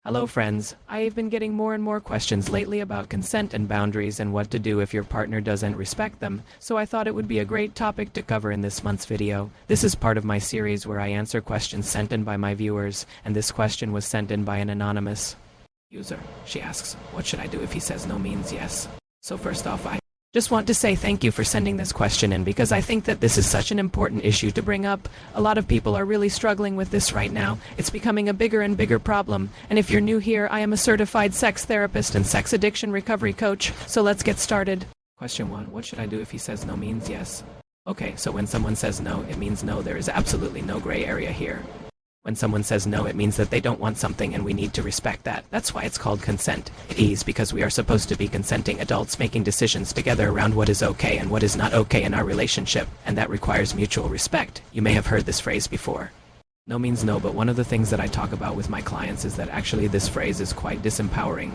Hello friends, I've been getting more and more questions lately about consent and boundaries and what to do if your partner doesn't respect them, so I thought it would be a great topic to cover in this month's video. This is part of my series where I answer questions sent in by my viewers, and this question was sent in by an anonymous user. She asks, what should I do if he says no means yes? So first off, I just want to say thank you for sending this question in because I think that this is such an important issue to bring up. A lot of people are really struggling with this right now. It's becoming a bigger and bigger problem. And if you're new here, I am a certified sex therapist and sex addiction recovery coach. So let's get started. Question 1. What should I do if he says no means yes? Okay, so when someone says no, it means no. There is absolutely no gray area here. When someone says no, it means that they don't want something and we need to respect that. That's why it's called consent. It is because we are supposed to be consenting adults making decisions together around what is okay and what is not okay in our relationship, and that requires mutual respect. You may have heard this phrase before. No means no, but one of the things that I talk about with my clients is that actually this phrase is quite disempowering.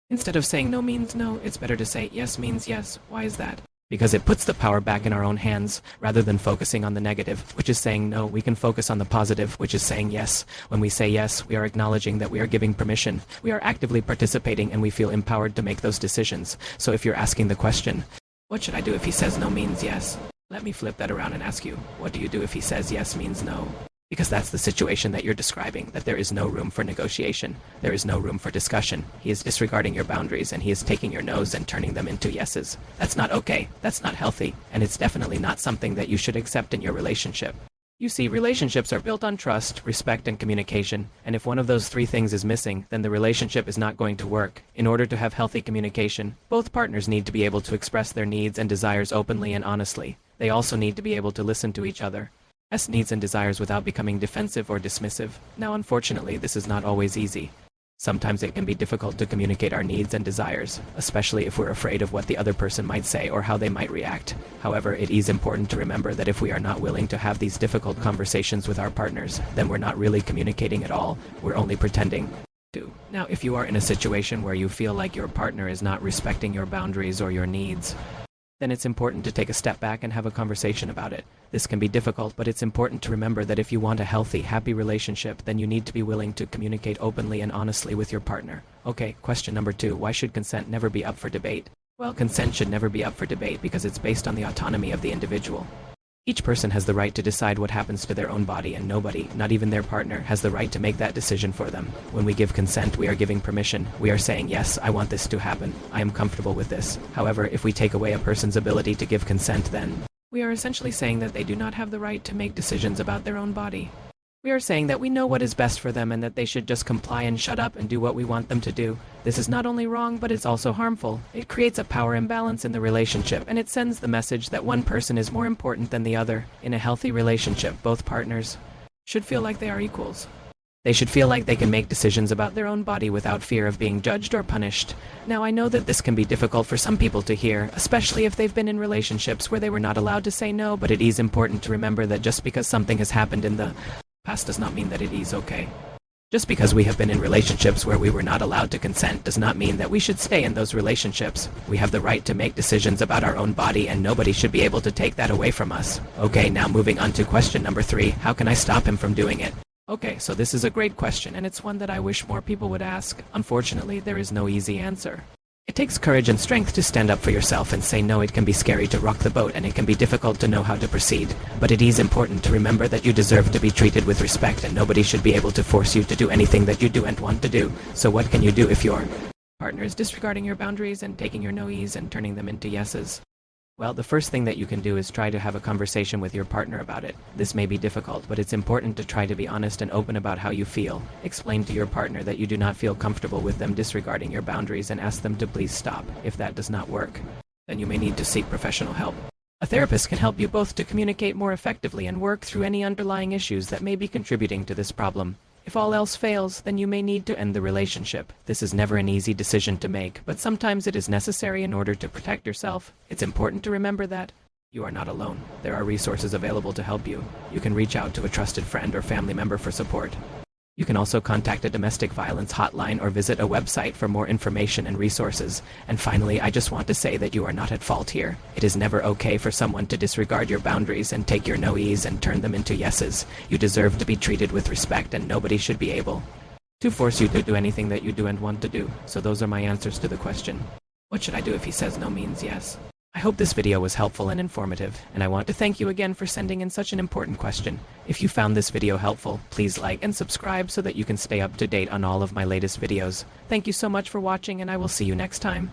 Instead of saying no means no, it's better to say yes means yes. Why is that? Because it puts the power back in our own hands, rather than focusing on the negative, which is saying no. We can focus on the positive, which is saying yes. When we say yes, we are acknowledging that we are giving permission. We are actively participating and we feel empowered to make those decisions. So if you're asking the question, what should I do if he says no means yes? Let me flip that around and ask you, what do you do if he says yes means no? Because that's the situation that you're describing, that there is no room for negotiation. There is no room for discussion. He is disregarding your boundaries and he is taking your no's and turning them into yeses. That's not okay. That's not healthy. And it's definitely not something that you should accept in your relationship. You see, relationships are built on trust, respect, and communication. And if one of those three things is missing, then the relationship is not going to work. In order to have healthy communication, both partners need to be able to express their needs and desires openly and honestly. They also need to be able to listen to each other. Needs and desires without becoming defensive or dismissive. Now, unfortunately, this is not always easy. Sometimes it can be difficult to communicate our needs and desires, especially if we're afraid of what the other person might say or how they might react. However, it is important to remember that if we are not willing to have these difficult conversations with our partners, then we're not really communicating at all. We're only pretending to. Now, if you are in a situation where you feel like your partner is not respecting your boundaries or your needs, then it's important to take a step back and have a conversation about it. This can be difficult, but it's important to remember that if you want a healthy, happy relationship, then you need to be willing to communicate openly and honestly with your partner. Okay, question number 2. Why should consent never be up for debate? Well, consent should never be up for debate because it's based on the autonomy of the individual. Each person has the right to decide what happens to their own body, and nobody, not even their partner, has the right to make that decision for them. When we give consent, we are giving permission. We are saying, yes, I want this to happen. I am comfortable with this. However, if we take away a person's ability to give consent, then we are essentially saying that they do not have the right to make decisions about their own body. We are saying that we know what is best for them and that they should just comply and shut up and do what we want them to do. This is not only wrong, but it's also harmful. It creates a power imbalance in the relationship, and it sends the message that one person is more important than the other. In a healthy relationship, both partners should feel like they are equals. They should feel like they can make decisions about their own body without fear of being judged or punished. Now, I know that this can be difficult for some people to hear, especially if they've been in relationships where they were not allowed to say no, but it is important to remember that just because something has happened in the past does not mean that it is okay. Just because we have been in relationships where we were not allowed to consent does not mean that we should stay in those relationships. We have the right to make decisions about our own body, and nobody should be able to take that away from us. Okay, now moving on to question number 3. How can I stop him from doing it? Okay, so this is a great question, and it's one that I wish more people would ask. Unfortunately, there is no easy answer. It takes courage and strength to stand up for yourself and say no. It can be scary to rock the boat, and it can be difficult to know how to proceed. But it is important to remember that you deserve to be treated with respect, and nobody should be able to force you to do anything that you do and want to do. So what can you do if your partner is disregarding your boundaries and taking your no's and turning them into yeses? Well, the first thing that you can do is try to have a conversation with your partner about it. This may be difficult, but it's important to try to be honest and open about how you feel. Explain to your partner that you do not feel comfortable with them disregarding your boundaries and ask them to please stop. If that does not work, then you may need to seek professional help. A therapist can help you both to communicate more effectively and work through any underlying issues that may be contributing to this problem. If all else fails, then you may need to end the relationship. This is never an easy decision to make, but sometimes it is necessary in order to protect yourself. It's important to remember that you are not alone. There are resources available to help you. You can reach out to a trusted friend or family member for support. You can also contact a domestic violence hotline or visit a website for more information and resources. And finally, I just want to say that you are not at fault here. It is never okay for someone to disregard your boundaries and take your no's and turn them into yeses. You deserve to be treated with respect, and nobody should be able to force you to do anything that you do and want to do. So those are my answers to the question. What should I do if he says no means yes? I hope this video was helpful and informative, and I want to thank you again for sending in such an important question. If you found this video helpful, please like and subscribe so that you can stay up to date on all of my latest videos. Thank you so much for watching, and I will see you next time.